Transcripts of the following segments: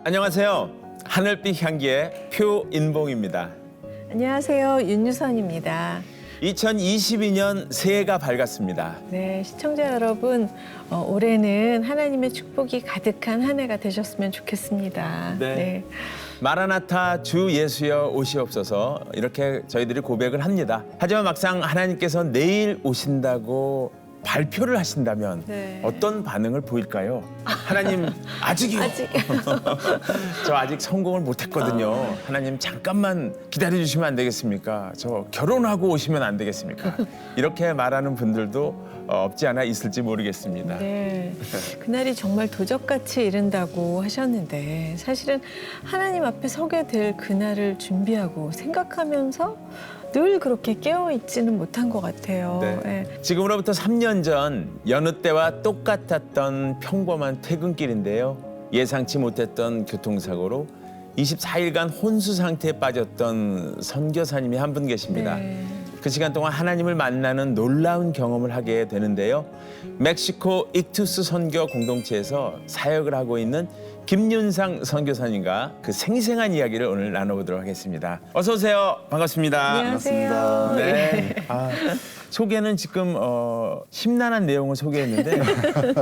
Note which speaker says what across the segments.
Speaker 1: 안녕하세요. 하늘빛 향기의 표인봉입니다.
Speaker 2: 안녕하세요. 윤유선입니다.
Speaker 1: 2022년 새해가 밝았습니다.
Speaker 2: 네, 시청자 여러분, 올해는 하나님의 축복이 가득한 한 해가 되셨으면 좋겠습니다.
Speaker 1: 네. 마라나타 주 예수여 오시옵소서 이렇게 저희들이 고백을 합니다. 하지만 막상 하나님께서 내일 오신다고 발표를 하신다면
Speaker 2: 네.
Speaker 1: 어떤 반응을 보일까요? 하나님 아직이요. 저 아직 성공을 못했거든요. 하나님 잠깐만 기다려주시면 안 되겠습니까? 저 결혼하고 오시면 안 되겠습니까? 이렇게 말하는 분들도 없지 않아 있을지 모르겠습니다.
Speaker 2: 네, 그날이 정말 도적같이 이른다고 하셨는데 사실은 하나님 앞에 서게 될 그날을 준비하고 생각하면서 늘 그렇게 깨어있지는 못한 것 같아요.
Speaker 1: 네.
Speaker 2: 네.
Speaker 1: 지금으로부터 3년 전 여느 때와 똑같았던 평범한 퇴근길인데요. 예상치 못했던 교통사고로 24일간 혼수 상태에 빠졌던 선교사님이 한 분 계십니다.
Speaker 2: 네.
Speaker 1: 그 시간 동안 하나님을 만나는 놀라운 경험을 하게 되는데요. 멕시코 익투스 선교 공동체에서 사역을 하고 있는 김윤상 선교사님과 그 생생한 이야기를 오늘 나눠보도록 하겠습니다. 어서 오세요. 반갑습니다.
Speaker 2: 안녕하세요.
Speaker 1: 네. 소개는 지금 심란한 내용을 소개했는데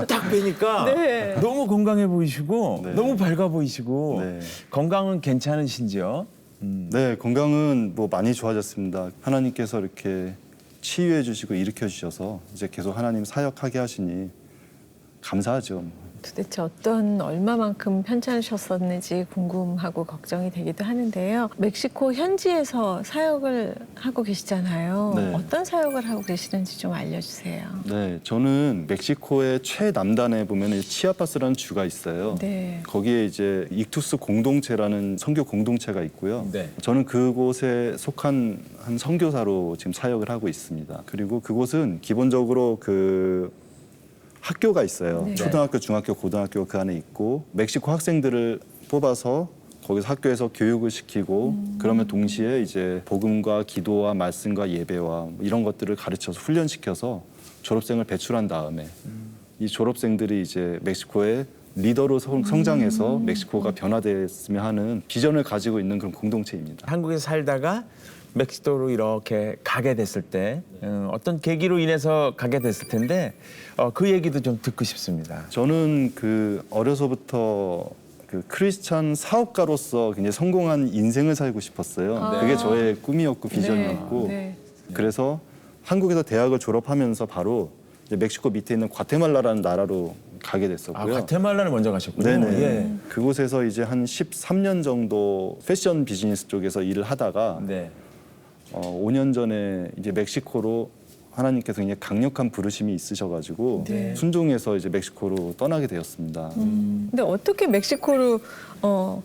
Speaker 1: 딱 뵈니까
Speaker 2: 네.
Speaker 1: 너무 건강해 보이시고
Speaker 3: 네.
Speaker 1: 너무 밝아 보이시고
Speaker 3: 네.
Speaker 1: 건강은 괜찮으신지요?
Speaker 3: 네, 건강은 뭐 많이 좋아졌습니다. 하나님께서 이렇게 치유해 주시고 일으켜 주셔서 이제 계속 하나님 사역하게 하시니 감사하죠.
Speaker 2: 도대체 얼마만큼 편찮으셨었는지 궁금하고 걱정이 되기도 하는데요. 멕시코 현지에서 사역을 하고 계시잖아요.
Speaker 3: 네.
Speaker 2: 어떤 사역을 하고 계시는지 좀 알려주세요.
Speaker 3: 네, 저는 멕시코의 최남단에 보면 치아파스라는 주가 있어요.
Speaker 2: 네.
Speaker 3: 거기에 이제 익투스 공동체라는 선교 공동체가 있고요.
Speaker 1: 네.
Speaker 3: 저는 그곳에 속한 한 선교사로 지금 사역을 하고 있습니다. 그리고 그곳은 기본적으로 그 학교가 있어요.
Speaker 2: 네.
Speaker 3: 초등학교, 중학교, 고등학교 그 안에 있고 멕시코 학생들을 뽑아서 거기서 학교에서 교육을 시키고 그러면 동시에 이제 복음과 기도와 말씀과 예배와 뭐 이런 것들을 가르쳐서 훈련시켜서 졸업생을 배출한 다음에 이 졸업생들이 이제 멕시코의 리더로 성장해서 멕시코가 변화됐으면 하는 비전을 가지고 있는 그런 공동체입니다.
Speaker 1: 한국에 살다가 멕시코로 이렇게 가게 됐을 때 어떤 계기로 인해서 가게 됐을 텐데 그 얘기도 좀 듣고 싶습니다.
Speaker 3: 저는 그 어려서부터 그 크리스찬 사업가로서 굉장히 성공한 인생을 살고 싶었어요. 그게 저의 꿈이었고 비전이었고
Speaker 2: 네.
Speaker 3: 그래서 한국에서 대학을 졸업하면서 바로 이제 멕시코 밑에 있는 과테말라라는 나라로 가게 됐었고요.
Speaker 1: 과테말라를 먼저 가셨군요.
Speaker 3: 네네.
Speaker 1: 예.
Speaker 3: 그곳에서 이제 한 13년 정도 패션 비즈니스 쪽에서 일을 하다가
Speaker 1: 네.
Speaker 3: 5년 전에 이제 멕시코로 하나님께서 굉장히 강력한 부르심이 있으셔가지고
Speaker 2: 네.
Speaker 3: 순종해서 이제 멕시코로 떠나게 되었습니다.
Speaker 2: 근데 어떻게 멕시코로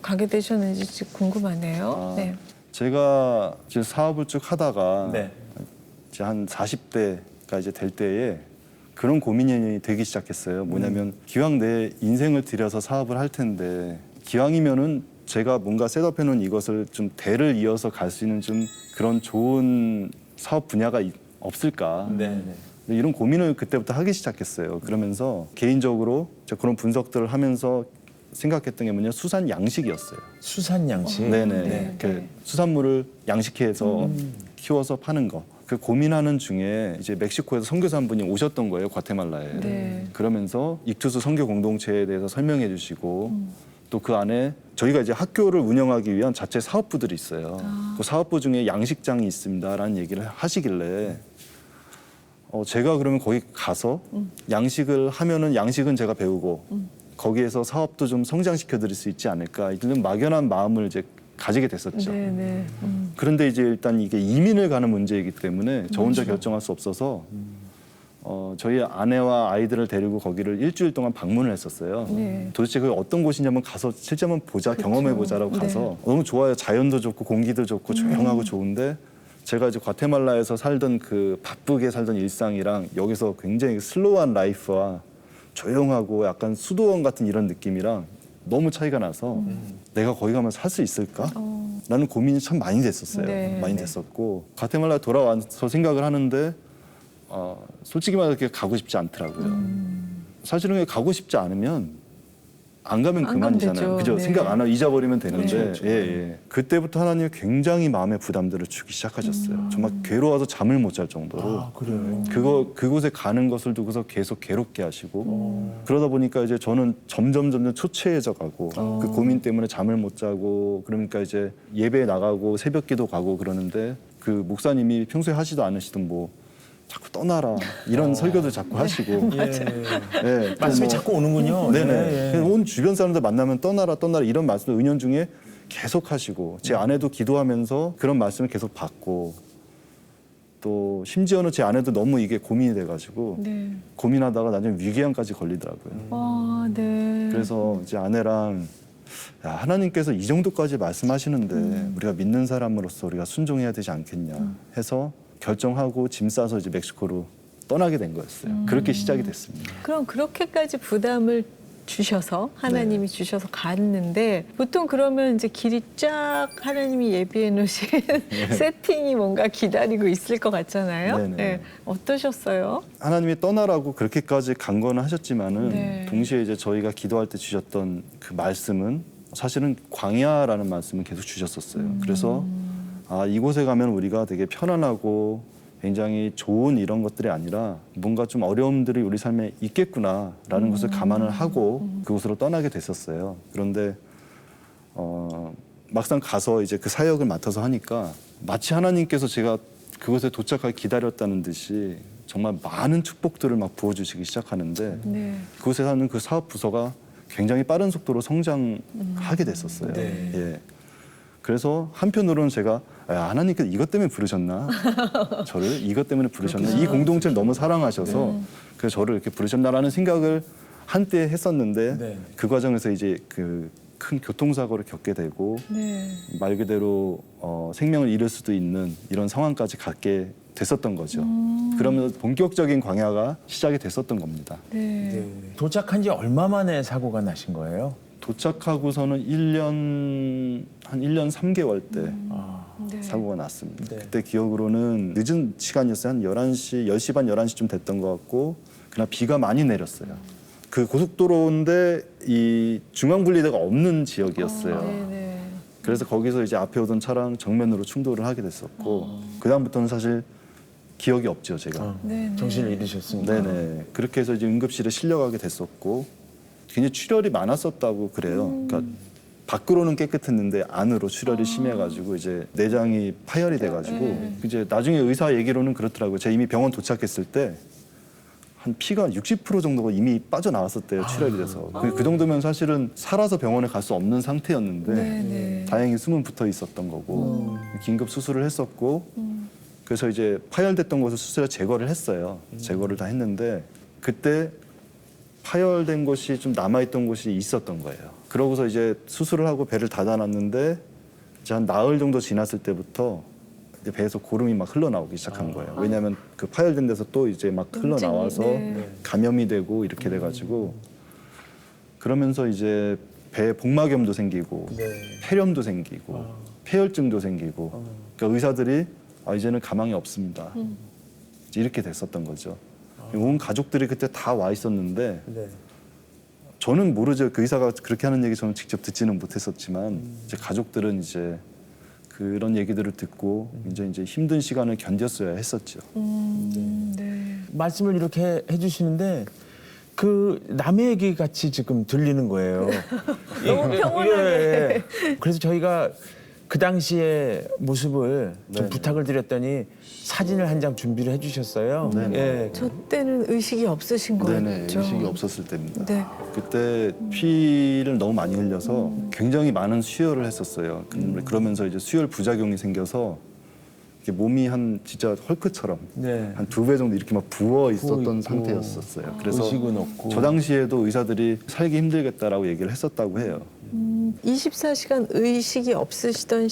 Speaker 2: 가게 되셨는지 궁금하네요. 네.
Speaker 3: 제가 이제 사업을 쭉 하다가
Speaker 1: 네.
Speaker 3: 이제 한 40대가 이제 될 때에 그런 고민이 되기 시작했어요. 뭐냐면 기왕 내 인생을 들여서 사업을 할 텐데 기왕이면은 제가 뭔가 셋업해 놓은 이것을 좀 대를 이어서 갈 수 있는 좀 그런 좋은 사업 분야가 없을까.
Speaker 1: 네.
Speaker 3: 이런 고민을 그때부터 하기 시작했어요. 그러면서 개인적으로 제가 그런 분석들을 하면서 생각했던 게 뭐냐 수산 양식이었어요.
Speaker 1: 수산 양식.
Speaker 3: 네네.
Speaker 2: 네.
Speaker 3: 그 수산물을 양식해서 키워서 파는 거. 그 고민하는 중에 이제 멕시코에서 선교사 한 분이 오셨던 거예요, 과테말라에.
Speaker 2: 네.
Speaker 3: 그러면서 익투스 선교 공동체에 대해서 설명해 주시고 또 그 안에 저희가 이제 학교를 운영하기 위한 자체 사업부들이 있어요. 그 사업부 중에 양식장이 있습니다라는 얘기를 하시길래 제가 그러면 거기 가서 양식을 하면은 양식은 제가 배우고 거기에서 사업도 좀 성장시켜 드릴 수 있지 않을까 이런 막연한 마음을 이제 가지게 됐었죠.
Speaker 2: 네, 네.
Speaker 3: 그런데 이제 일단 이게 이민을 가는 문제이기 때문에 저 혼자 결정할 수 없어서 저희 아내와 아이들을 데리고 거기를 일주일 동안 방문을 했었어요.
Speaker 2: 네.
Speaker 3: 도대체 그게 어떤 곳인지 한번 가서 실제 한번 보자, 경험해 보자라고
Speaker 2: 네.
Speaker 3: 가서 너무 좋아요. 자연도 좋고 공기도 좋고 조용하고 좋은데 제가 이제 과테말라에서 살던 그 바쁘게 살던 일상이랑 여기서 굉장히 슬로우한 라이프와 조용하고 약간 수도원 같은 이런 느낌이랑 너무 차이가 나서 내가 거기 가면 살 수 있을까? 라는 고민이 참 많이 됐었어요.
Speaker 2: 네,
Speaker 3: 많이
Speaker 2: 네.
Speaker 3: 됐었고 과테말라에 돌아와서 생각을 하는데 솔직히 말해서 이렇게 가고 싶지 않더라고요. 사실은 가고 싶지 않으면 안 가면
Speaker 2: 안
Speaker 3: 그만이잖아요.
Speaker 2: 가면 되죠.
Speaker 3: 그죠?
Speaker 2: 네.
Speaker 3: 생각 안 하고 잊어버리면 되는데
Speaker 1: 그렇죠.
Speaker 3: 예, 예. 그때부터 하나님이 굉장히 마음의 부담들을 주기 시작하셨어요. 정말 괴로워서 잠을 못 잘 정도로
Speaker 1: 아, 그래요.
Speaker 3: 그곳에 가는 것을 두고서 계속 괴롭게 하시고 그러다 보니까 이제 저는 점점 초췌해져 가고 그 고민 때문에 잠을 못 자고 그러니까 이제 예배에 나가고 새벽기도 가고 그러는데 그 목사님이 평소에 하지도 않으시던 뭐 자꾸 떠나라 이런 설교도 자꾸 하시고
Speaker 1: 예.
Speaker 3: 예, 또
Speaker 1: 말씀이
Speaker 3: 뭐
Speaker 1: 자꾸 오는군요.
Speaker 3: 네네.
Speaker 1: 예, 예.
Speaker 3: 그냥 온 주변 사람들 만나면 떠나라 이런 말씀을 은연 중에 계속 하시고 제 아내도 기도하면서 그런 말씀을 계속 받고 또 심지어는 제 아내도 너무 이게 고민이 돼가지고
Speaker 2: 네.
Speaker 3: 고민하다가 나중에 위궤양까지 걸리더라고요.
Speaker 2: 아, 네.
Speaker 3: 그래서 이제 아내랑 야, 하나님께서 이 정도까지 말씀하시는데 우리가 믿는 사람으로서 우리가 순종해야 되지 않겠냐 해서 결정하고 짐 싸서 이제 멕시코로 떠나게 된 거였어요. 그렇게 시작이 됐습니다.
Speaker 2: 그럼 그렇게까지 부담을 주셔서 하나님이 주셔서 갔는데 보통 그러면 이제 길이 쫙 하나님이 예비해 놓으신 세팅이 뭔가 기다리고 있을 것 같잖아요.
Speaker 3: 네네.
Speaker 2: 네. 어떠셨어요?
Speaker 3: 하나님이 떠나라고 그렇게까지 강권을 하셨지만은
Speaker 2: 네.
Speaker 3: 동시에 이제 저희가 기도할 때 주셨던 그 말씀은 사실은 광야라는 말씀을 계속 주셨었어요. 그래서 아, 이곳에 가면 우리가 되게 편안하고 굉장히 좋은 이런 것들이 아니라 뭔가 좀 어려움들이 우리 삶에 있겠구나라는 것을 감안을 하고 그곳으로 떠나게 됐었어요. 그런데 막상 가서 이제 그 사역을 맡아서 하니까 마치 하나님께서 제가 그곳에 도착하기 기다렸다는 듯이 정말 많은 축복들을 막 부어주시기 시작하는데
Speaker 2: 네.
Speaker 3: 그곳에 사는 그 사업 부서가 굉장히 빠른 속도로 성장하게 됐었어요.
Speaker 1: 네.
Speaker 3: 예. 그래서 한편으로는 제가 야, 하나님께서 이것 때문에 부르셨나? 저를 이것 때문에 부르셨나? 이 공동체를 너무 사랑하셔서 그래서 저를 이렇게 부르셨나라는 생각을 한때 했었는데
Speaker 1: 네.
Speaker 3: 그 과정에서 이제 그 큰 교통사고를 겪게 되고
Speaker 2: 네.
Speaker 3: 말 그대로 생명을 잃을 수도 있는 이런 상황까지 갖게 됐었던 거죠. 그러면서 본격적인 광야가 시작이 됐었던 겁니다.
Speaker 2: 네.
Speaker 1: 네. 도착한 지 얼마 만에 사고가 나신 거예요?
Speaker 3: 도착하고서는 한 1년 3개월 때
Speaker 2: 네.
Speaker 3: 사고가 났습니다.
Speaker 1: 네.
Speaker 3: 그때 기억으로는 늦은 시간이었어요. 한 10시 반, 11시쯤 됐던 것 같고 그날 비가 많이 내렸어요. 그 고속도로인데 이 중앙분리대가 없는 지역이었어요.
Speaker 2: 네.
Speaker 3: 그래서 거기서 이제 앞에 오던 차랑 정면으로 충돌을 하게 됐었고 그다음부터는 사실 기억이 없죠, 제가.
Speaker 2: 네.
Speaker 1: 정신을 잃으셨으니까.
Speaker 3: 네네. 그렇게 해서 이제 응급실에 실려가게 됐었고 굉장히 출혈이 많았었다고 그래요. 그러니까 밖으로는 깨끗했는데 안으로 출혈이 심해가지고 이제 내장이 파열이 돼가지고 이제 나중에 의사 얘기로는 그렇더라고요. 제가 이미 병원 도착했을 때 한 피가 60% 정도가 이미 빠져나왔었대요. 출혈이 돼서. 그 정도면 사실은 살아서 병원에 갈 수 없는 상태였는데
Speaker 2: 네.
Speaker 3: 다행히 숨은 붙어 있었던 거고 긴급 수술을 했었고 그래서 이제 파열됐던 곳을 수술해 제거를 했어요. 제거를 다 했는데 그때 파열된 곳이 좀 남아있던 곳이 있었던 거예요. 그러고서 이제 수술을 하고 배를 닫아놨는데 이제 한 나흘 정도 지났을 때부터 이제 배에서 고름이 막 흘러나오기 시작한 거예요. 왜냐하면 그 파열된 데서 또 이제 막 흘러나와서
Speaker 2: 네.
Speaker 3: 감염이 되고 이렇게 돼가지고 그러면서 이제 배에 복막염도 생기고
Speaker 1: 네.
Speaker 3: 폐렴도 생기고 폐혈증도 생기고 그러니까 의사들이 이제는 가망이 없습니다. 이제 이렇게 됐었던 거죠. 온 가족들이 그때 다 와 있었는데
Speaker 1: 네.
Speaker 3: 저는 모르죠. 그 의사가 그렇게 하는 얘기 저는 직접 듣지는 못했었지만 이제 가족들은 이제 그런 얘기들을 듣고 이제 힘든 시간을 견뎠어야 했었죠.
Speaker 2: 네.
Speaker 1: 말씀을 이렇게 해주시는데 그 남의 얘기 같이 지금 들리는 거예요.
Speaker 2: 너무 평온하게.
Speaker 1: 예. 그래서 저희가 그 당시의 모습을 좀
Speaker 3: 네네.
Speaker 1: 부탁을 드렸더니 사진을 한 장 준비를 해주셨어요.
Speaker 3: 네네.
Speaker 1: 예.
Speaker 2: 저 때는 의식이 없으신 거였죠.
Speaker 3: 네네. 의식이 없었을 때입니다.
Speaker 2: 네.
Speaker 3: 그때 피를 너무 많이 흘려서 굉장히 많은 수혈을 했었어요. 그러면서 이제 수혈 부작용이 생겨서 이렇게 몸이 한 진짜 헐크처럼
Speaker 1: 네.
Speaker 3: 한 2배 정도 이렇게 막 부어 있었던
Speaker 1: 부어 있고.
Speaker 3: 상태였었어요. 그래서
Speaker 1: 의식은 없고.
Speaker 3: 저 당시에도 의사들이 살기 힘들겠다라고 얘기를 했었다고 해요.
Speaker 2: 24시간 의식이 없으시던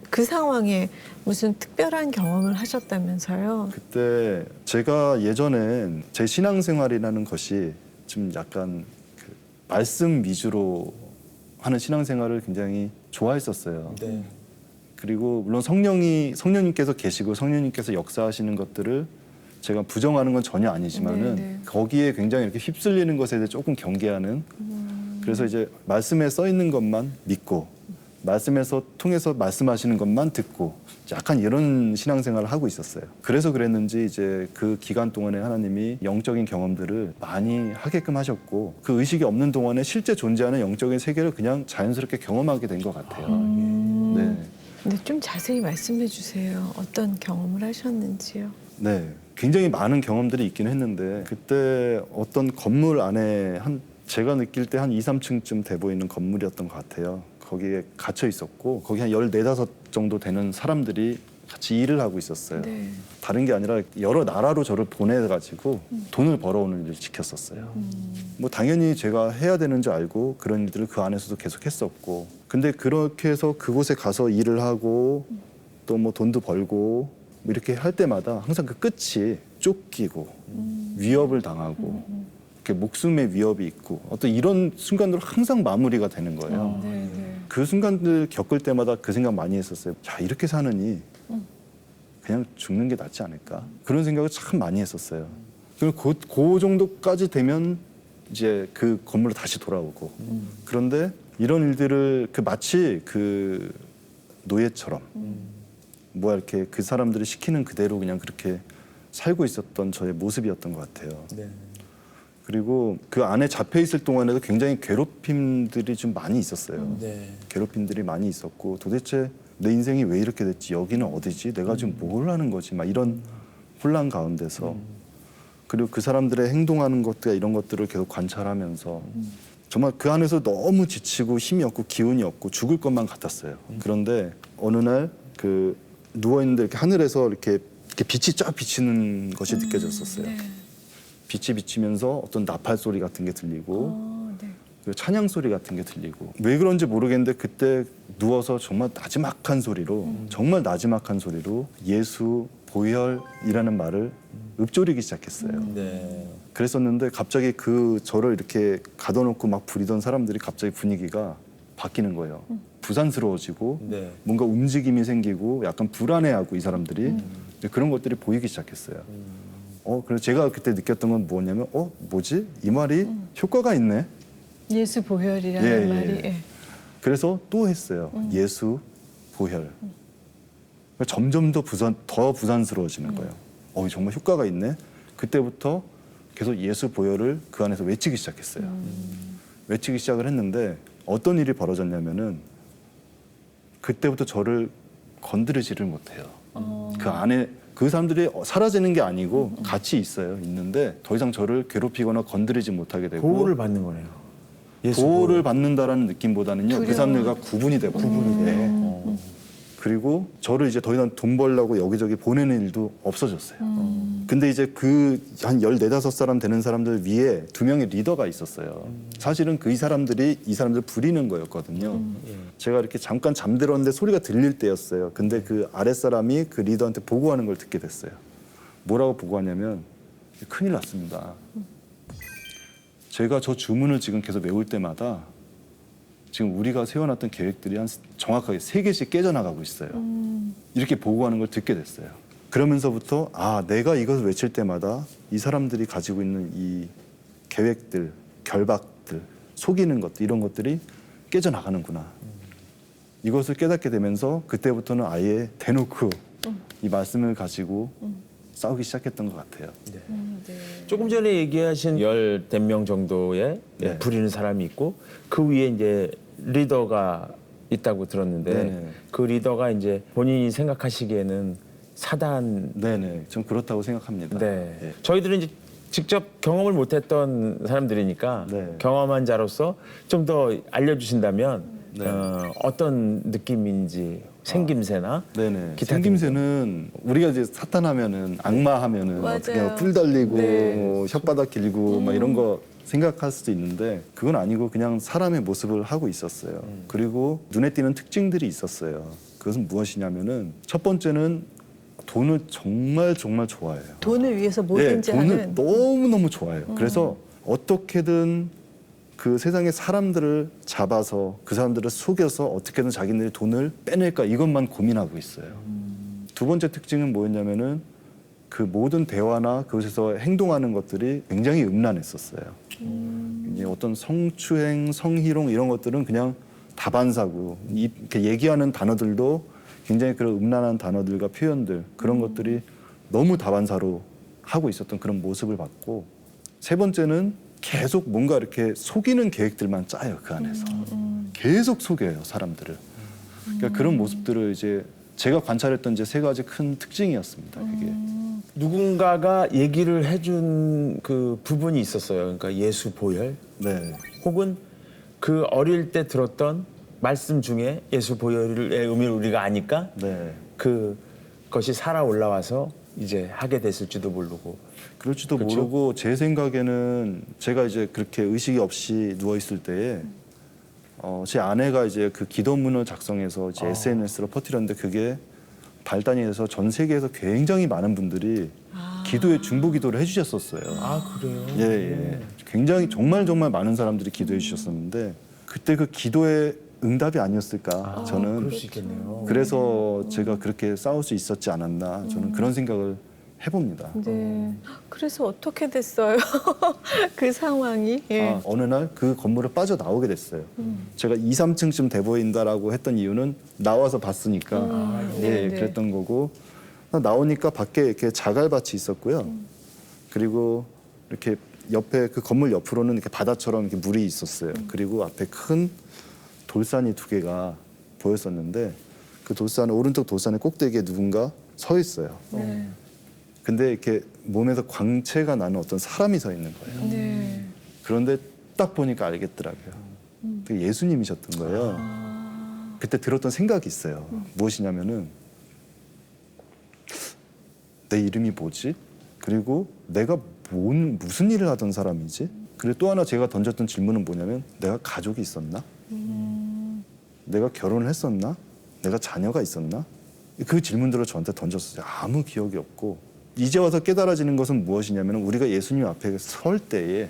Speaker 2: 그 상황에 무슨 특별한 경험을 하셨다면서요?
Speaker 3: 그때 제가 예전엔 제 신앙생활이라는 것이 좀 약간 그 말씀 위주로 하는 신앙생활을 굉장히 좋아했었어요.
Speaker 1: 네.
Speaker 3: 그리고 물론 성령님께서 계시고 성령님께서 역사하시는 것들을 제가 부정하는 건 전혀 아니지만은
Speaker 2: 네.
Speaker 3: 거기에 굉장히 이렇게 휩쓸리는 것에 대해 조금 경계하는 그래서 이제 말씀에 써 있는 것만 믿고 말씀에서 통해서 말씀하시는 것만 듣고 약간 이런 신앙생활을 하고 있었어요. 그래서 그랬는지 이제 그 기간 동안에 하나님이 영적인 경험들을 많이 하게끔 하셨고 그 의식이 없는 동안에 실제 존재하는 영적인 세계를 그냥 자연스럽게 경험하게 된 것 같아요. 네.
Speaker 2: 근데 좀 자세히 말씀해 주세요. 어떤 경험을 하셨는지요?
Speaker 3: 네. 굉장히 많은 경험들이 있긴 했는데 그때 어떤 건물 안에 제가 느낄 때 한 2, 3층쯤 돼 보이는 건물이었던 것 같아요. 거기에 갇혀 있었고 거기 한 14, 5 정도 되는 사람들이 같이 일을 하고 있었어요.
Speaker 2: 네.
Speaker 3: 다른 게 아니라 여러 나라로 저를 보내가지고 돈을 벌어오는 일을 시켰었어요. 뭐 당연히 제가 해야 되는 줄 알고 그런 일들을 그 안에서도 계속 했었고 근데 그렇게 해서 그곳에 가서 일을 하고 또 뭐 돈도 벌고 뭐 이렇게 할 때마다 항상 그 끝이 쫓기고 위협을 당하고 이렇게 목숨의 위협이 있고 어떤 이런 순간으로 항상 마무리가 되는 거예요.
Speaker 2: 네, 네.
Speaker 3: 그 순간들 겪을 때마다 그 생각 많이 했었어요. 야, 이렇게 사느니 그냥 죽는 게 낫지 않을까? 그런 생각을 참 많이 했었어요. 그리고 그 정도까지 되면 이제 그 건물로 다시 돌아오고 그런데 이런 일들을 마치 그 노예처럼 뭐야 이렇게 그 사람들이 시키는 그대로 그냥 그렇게 살고 있었던 저의 모습이었던 것 같아요.
Speaker 1: 네.
Speaker 3: 그리고 그 안에 잡혀 있을 동안에도 굉장히 괴롭힘들이 좀 많이 있었어요.
Speaker 1: 네.
Speaker 3: 괴롭힘들이 많이 있었고 도대체 내 인생이 왜 이렇게 됐지? 여기는 어디지? 내가 지금 뭘 하는 거지? 막 이런 혼란 가운데서 그리고 그 사람들의 행동하는 것들 이런 것들을 계속 관찰하면서 정말 그 안에서 너무 지치고 힘이 없고 기운이 없고 죽을 것만 같았어요. 그런데 어느 날 그 누워 있는데 이렇게 하늘에서 이렇게 빛이 쫙 비치는 것이 느껴졌었어요.
Speaker 2: 네.
Speaker 3: 빛이 비치면서 어떤 나팔 소리 같은 게 들리고
Speaker 2: 네.
Speaker 3: 그리고 찬양 소리 같은 게 들리고 왜 그런지 모르겠는데 그때 누워서 정말 나지막한 소리로 정말 나지막한 소리로 예수 보혈이라는 말을 읊조리기 시작했어요.
Speaker 1: 네.
Speaker 3: 그랬었는데 갑자기 그 저를 이렇게 가둬놓고 막 부리던 사람들이 갑자기 분위기가 바뀌는 거예요. 부산스러워지고
Speaker 1: 네.
Speaker 3: 뭔가 움직임이 생기고 약간 불안해하고 이 사람들이 그런 것들이 보이기 시작했어요. 그래서 제가 그때 느꼈던 건 뭐냐면 뭐지? 이 말이 효과가 있네.
Speaker 2: 예수 보혈이라는
Speaker 3: 예, 예.
Speaker 2: 말이. 예.
Speaker 3: 그래서 또 했어요. 예수 보혈. 점점 더 부산스러워지는 거예요. 정말 효과가 있네. 그때부터 계속 예수 보혈을 그 안에서 외치기 시작했어요. 외치기 시작을 했는데 어떤 일이 벌어졌냐면은 그때부터 저를 건드리지를 못해요. 그 안에 그 사람들이 사라지는 게 아니고 같이 있어요. 있는데 더 이상 저를 괴롭히거나 건드리지 못하게 되고
Speaker 1: 보호를 받는 거네요.
Speaker 3: 보호를 받는다라는 느낌보다는요. 그 사람들과 구분이 되고 그리고 저를 이제 더 이상 돈 벌려고 여기저기 보내는 일도 없어졌어요. 근데 이제 그 한 14, 15사람 되는 사람들 위에 2명의 리더가 있었어요. 사실은 이 사람들 부리는 거였거든요. 제가 이렇게 잠깐 잠들었는데 소리가 들릴 때였어요. 근데 그 아랫사람이 그 리더한테 보고하는 걸 듣게 됐어요. 뭐라고 보고하냐면 큰일 났습니다. 제가 저 주문을 지금 계속 외울 때마다 지금 우리가 세워놨던 계획들이 정확하게 3개씩 깨져나가고 있어요. 이렇게 보고하는 걸 듣게 됐어요. 그러면서부터 내가 이것을 외칠 때마다 이 사람들이 가지고 있는 이 계획들, 결박들, 속이는 것들 이런 것들이 깨져나가는구나. 이것을 깨닫게 되면서 그때부터는 아예 대놓고 이 말씀을 가지고 싸우기 시작했던 것 같아요.
Speaker 1: 네. 조금 전에 얘기하신 10명 정도의
Speaker 3: 네.
Speaker 1: 부리는 사람이 있고 그 위에 이제 리더가 있다고 들었는데
Speaker 3: 네네.
Speaker 1: 그 리더가 이제 본인이 생각하시기에는 사단.
Speaker 3: 네네, 좀 그렇다고 생각합니다.
Speaker 1: 네.
Speaker 3: 예.
Speaker 1: 저희들은 이제 직접 경험을 못했던 사람들이니까
Speaker 3: 네.
Speaker 1: 경험한 자로서 좀 더 알려주신다면
Speaker 3: 네.
Speaker 1: 어떤 느낌인지 생김새나
Speaker 3: 네네.
Speaker 1: 기타
Speaker 3: 생김새는 우리가 이제 사탄하면은 악마하면은
Speaker 2: 맞아요.
Speaker 3: 어떻게 뿔 달리고
Speaker 2: 네.
Speaker 3: 뭐 혓바닥 길고 막 이런 거 생각할 수도 있는데 그건 아니고 그냥 사람의 모습을 하고 있었어요. 그리고 눈에 띄는 특징들이 있었어요. 그것은 무엇이냐면은 첫 번째는 돈을 정말 좋아해요.
Speaker 2: 돈을 위해서 뭐든지
Speaker 3: 돈을
Speaker 2: 하는.
Speaker 3: 너무너무 좋아해요. 그래서 어떻게든 그 세상의 사람들을 잡아서 그 사람들을 속여서 어떻게든 자기네들이 돈을 빼낼까 이것만 고민하고 있어요. 두 번째 특징은 뭐였냐면은 그 모든 대화나 그곳에서 행동하는 것들이 굉장히 음란했었어요. 이제 어떤 성추행, 성희롱 이런 것들은 그냥 다반사고 이렇게 얘기하는 단어들도 굉장히 그런 음란한 단어들과 표현들 그런 것들이 너무 다반사로 하고 있었던 그런 모습을 봤고 세 번째는 계속 뭔가 이렇게 속이는 계획들만 짜요 그 안에서 계속 속여요 사람들을. 그러니까 그런 모습들을 이제 제가 관찰했던 이제 세 가지 큰 특징이었습니다. 그게.
Speaker 1: 누군가가 얘기를 해준 그 부분이 있었어요. 그러니까 예수 보혈
Speaker 3: 네.
Speaker 1: 혹은 그 어릴 때 들었던 말씀 중에 예수 보혈의 의미를 우리가 아니까
Speaker 3: 네.
Speaker 1: 그것이 살아 올라와서 이제 하게 됐을지도 모르고
Speaker 3: 그럴지도
Speaker 1: 그쵸?
Speaker 3: 모르고 제 생각에는 제가 이제 그렇게 의식이 없이 누워 있을 때에 제 아내가 이제 그 기도문을 작성해서 이제 SNS로 퍼뜨렸는데 그게 발단이 돼서 전 세계에서 굉장히 많은 분들이 기도에 중보 기도를 해주셨었어요.
Speaker 1: 아 그래요?
Speaker 3: 예, 예. 굉장히 정말 많은 사람들이 기도해 주셨었는데 그때 그 기도의 응답이 아니었을까 저는
Speaker 1: 그럴 수 있겠네요.
Speaker 3: 그래서 제가 그렇게 싸울 수 있었지 않았나 저는 그런 생각을 해봅니다.
Speaker 2: 네. 그래서 어떻게 됐어요? 그 상황이. 예.
Speaker 3: 어느 날 그 건물을 빠져나오게 됐어요. 제가 2, 3층쯤 돼 보인다라고 했던 이유는 나와서 봤으니까
Speaker 2: 네, 네.
Speaker 3: 그랬던 거고 나오니까 밖에 이렇게 자갈밭이 있었고요. 그리고 이렇게 옆에 그 건물 옆으로는 이렇게 바다처럼 이렇게 물이 있었어요. 그리고 앞에 큰 돌산이 2개가 보였었는데 그 돌산 오른쪽 돌산의 꼭대기에 누군가 서 있어요.
Speaker 2: 네.
Speaker 3: 근데 이렇게 몸에서 광채가 나는 어떤 사람이 서 있는 거예요.
Speaker 2: 네.
Speaker 3: 그런데 딱 보니까 알겠더라고요. 그게 예수님이셨던 거예요. 그때 들었던 생각이 있어요. 무엇이냐면은 내 이름이 뭐지? 그리고 내가 무슨 일을 하던 사람이지? 그리고 또 하나 제가 던졌던 질문은 뭐냐면 내가 가족이 있었나? 내가 결혼을 했었나? 내가 자녀가 있었나? 그 질문들을 저한테 던졌어요. 아무 기억이 없고 이제 와서 깨달아지는 것은 무엇이냐면 우리가 예수님 앞에 설 때에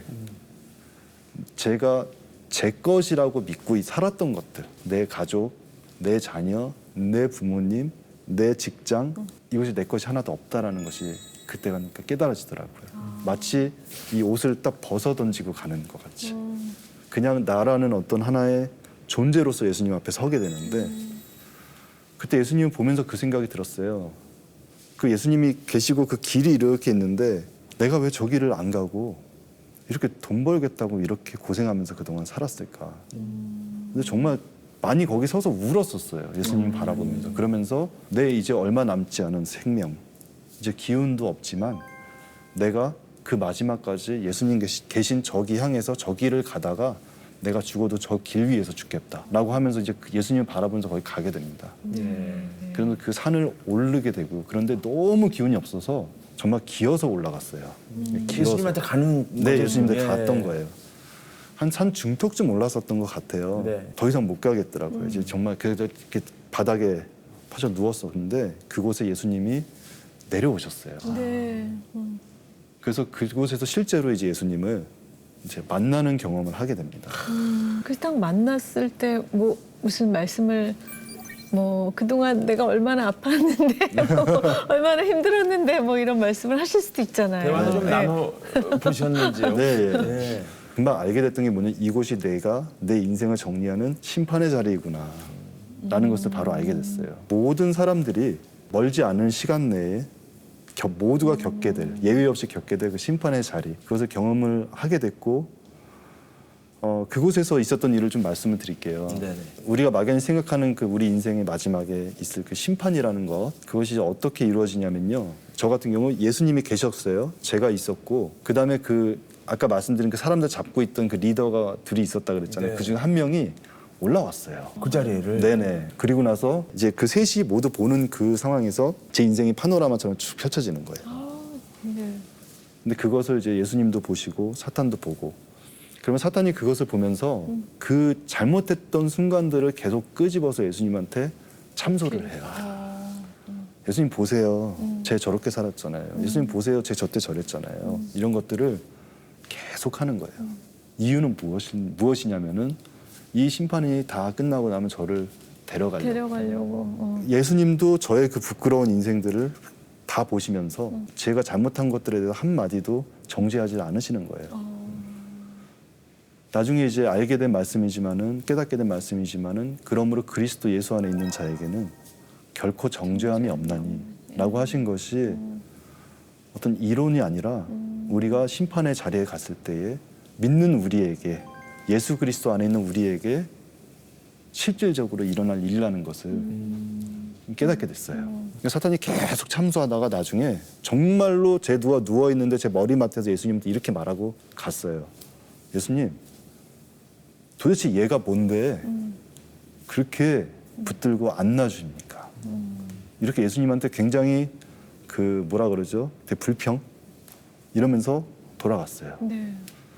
Speaker 3: 제가 제 것이라고 믿고 살았던 것들, 내 가족, 내 자녀, 내 부모님, 내 직장 이것이 내 것이 하나도 없다라는 것이 그때 가니까 깨달아지더라고요. 마치 이 옷을 딱 벗어 던지고 가는 것 같이 그냥 나라는 어떤 하나의 존재로서 예수님 앞에 서게 되는데 그때 예수님을 보면서 그 생각이 들었어요. 그 예수님이 계시고 그 길이 이렇게 있는데 내가 왜 저 길을 안 가고 이렇게 돈 벌겠다고 이렇게 고생하면서 그동안 살았을까. 근데 정말 많이 거기 서서 울었었어요. 예수님 바라보면서. 그러면서 내 이제 얼마 남지 않은 생명, 이제 기운도 없지만 내가 그 마지막까지 예수님 계신 저기 향해서 저 길을 가다가 내가 죽어도 저 길 위에서 죽겠다라고 하면서 이제 예수님을 바라보면서 거기 가게 됩니다. 그래서 그 산을 오르게 되고 그런데 너무 기운이 없어서 정말 기어서 올라갔어요. 기어서.
Speaker 1: 예수님한테 가는
Speaker 3: 네,
Speaker 1: 거죠,
Speaker 3: 예수님한테
Speaker 1: 지금.
Speaker 3: 갔던 거예요. 한 산 중턱쯤 올랐었던 것 같아요.
Speaker 1: 네.
Speaker 3: 더 이상 못 가겠더라고요. 이제 정말 그래도 이렇게 바닥에 파져 누웠었는데 그곳에 예수님이 내려오셨어요.
Speaker 2: 네.
Speaker 3: 그래서 그곳에서 실제로 이제 예수님을 이제 만나는 경험을 하게 됩니다.
Speaker 2: 그래서 딱 만났을 때 뭐 무슨 말씀을 뭐 그동안 내가 얼마나 아팠는데 뭐 얼마나 힘들었는데 뭐 이런 말씀을 하실 수도 있잖아요.
Speaker 1: 대화를 좀
Speaker 2: 네.
Speaker 1: 나눠 보셨는지요?
Speaker 3: 네, 예.
Speaker 1: 네.
Speaker 3: 금방 알게 됐던 게 뭐냐면 이곳이 내가 내 인생을 정리하는 심판의 자리이구나 라는 것을 바로 알게 됐어요. 모든 사람들이 멀지 않은 시간 내에 모두가 겪게 될 예외 없이 겪게 될 그 심판의 자리 그것을 경험을 하게 됐고 그곳에서 있었던 일을 좀 말씀을 드릴게요.
Speaker 1: 네네.
Speaker 3: 우리가 막연히 생각하는 그 우리 인생의 마지막에 있을 그 심판이라는 것 그것이 어떻게 이루어지냐면요. 저 같은 경우 예수님이 계셨어요. 제가 있었고 그 다음에 그 아까 말씀드린 그 사람들 잡고 있던 그 리더가 둘이 있었다 그랬잖아요.
Speaker 1: 네.
Speaker 3: 그중에 한 명이 올라왔어요.
Speaker 1: 그 자리를.
Speaker 3: 네네. 그리고 나서 이제 그 셋이 모두 보는 그 상황에서 제 인생이 파노라마처럼 쭉 펼쳐지는 거예요.
Speaker 2: 네.
Speaker 3: 근데 그것을 이제 예수님도 보시고 사탄도 보고 그러면 사탄이 그것을 보면서 그 잘못했던 순간들을 계속 끄집어서 예수님한테 참소를 해요. 예수님 보세요. 쟤 저렇게 살았잖아요. 예수님 보세요. 쟤 저때 저랬잖아요. 이런 것들을 계속 하는 거예요. 이유는 무엇이냐면은 이 심판이 다 끝나고 나면 저를 데려가려고.
Speaker 2: 데려가려고.
Speaker 3: 예수님도 저의 그 부끄러운 인생들을 다 보시면서 제가 잘못한 것들에 대해서 한마디도 정죄하지 않으시는 거예요. 나중에 이제 알게 된 말씀이지만은 깨닫게 된 말씀이지만은 그러므로 그리스도 예수 안에 있는 자에게는 결코 정죄함이 없나니라고 하신 것이 어떤 이론이 아니라 우리가 심판의 자리에 갔을 때에 믿는 우리에게 예수 그리스도 안에 있는 우리에게 실질적으로 일어날 일이라는 것을 깨닫게 됐어요. 그러니까 사탄이 계속 참소하다가 나중에 정말로 제 누워 있는데 제 머리맡에서 예수님한테 이렇게 말하고 갔어요. 예수님, 도대체 얘가 뭔데 그렇게 붙들고 안 놔주십니까? 이렇게 예수님한테 굉장히 그 뭐라 그러죠? 되게 불평 이러면서 돌아갔어요.
Speaker 2: 네.